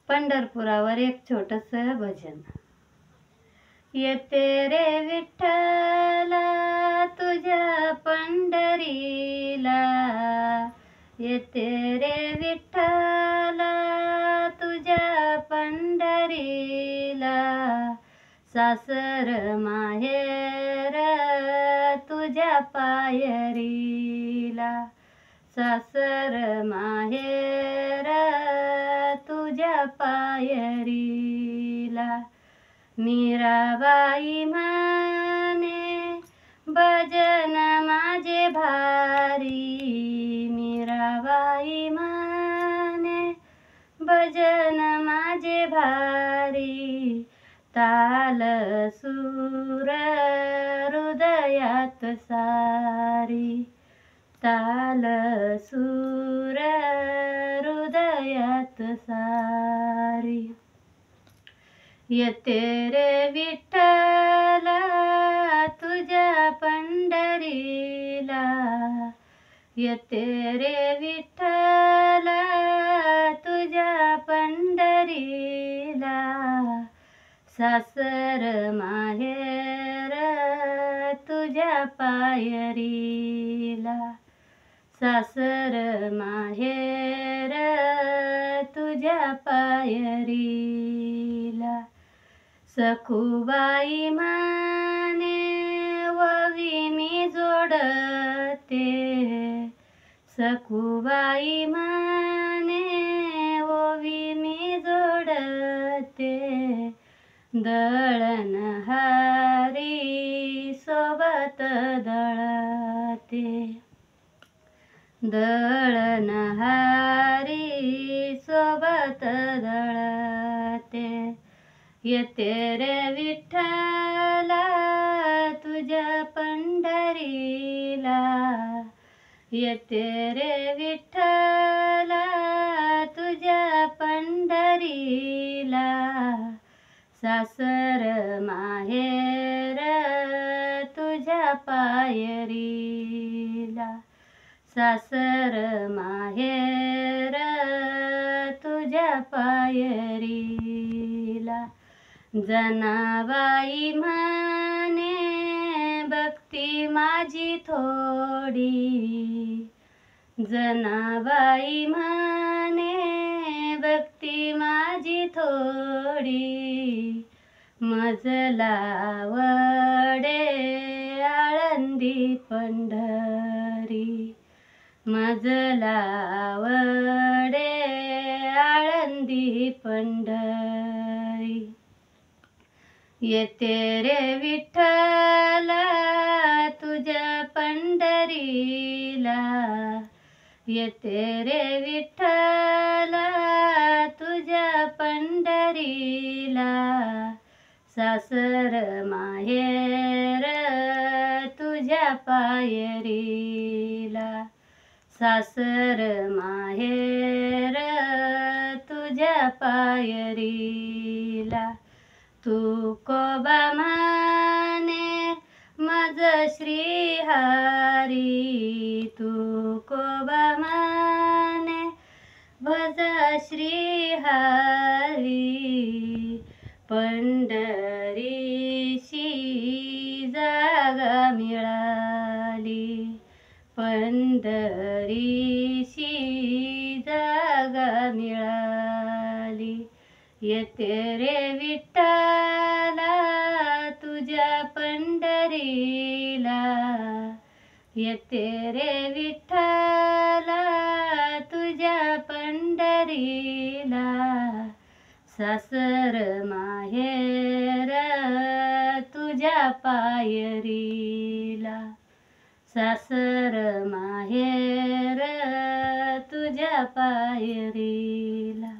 पंढरपुरावर एक छोटंसं भजन. येते रे विठ्ठला तुझ्या पंढरीला, येते रे विठ्ठला तुझ्या पंढरीला, सासर माहेर तुझ्या पायरीला, सासर माहेर तुझ्या पायरीला. मीराबाई म्हणे भजन माझे भारी, मीराबाई म्हणे भजन माझे भारी, ताल सूर हृदयात सारी, ताल सूर हृदयात सारी. येते रे विठ्ठला तुझ्या पंढरीला, येते रे विठ्ठला तुझ्या पंढरीला, सासर माहेर तुझ्या पायरीला, सासर माहेर तुझ्या पायरीला. सखूबाई म्हणे ववी मी जोडते, सखूबाई म्हणे ववी मी जोडते, दळण हारी सोबत दळते, दळण हारी सोबत दळते. येते रे विठ्ठला तुझ्या पंढरीला, येते रे विठ्ठला तुझ्या पंढरीला, सासर माहेर तुझ्या पायरीला, सासर माहेर तुझ्या पायरीला. जनाबाई म्हणे भक्ती माझी थोडी, जनाबाई म्हणे भक्ती माझी थोडी, मजला वडे आळंदी पंढरी, मजला वडे आळंदी पंढरी. येते रे विठ्ठला तुझ्या पंढरीला, येते रे विठ्ठला तुझ्या पंढरीला, सासर माहेर तुझ्या पायरीला, सासर माहेर तुझ्या पायरीला. तुकोबा म्हणे मज श्रीहरी, तुकोबा म्हणे भज श्रीहरी, पंढरीशी जागा मिळाली, पंढरीशी जागा मिळाली. येते रे विठ्ठला तुझ्या पंढरीला, येते रे विठ्ठला तुझ्या पंढरीला, सासर माहेर तुझ्या पायरीला, सासर माहेर तुझ्या पायरीला.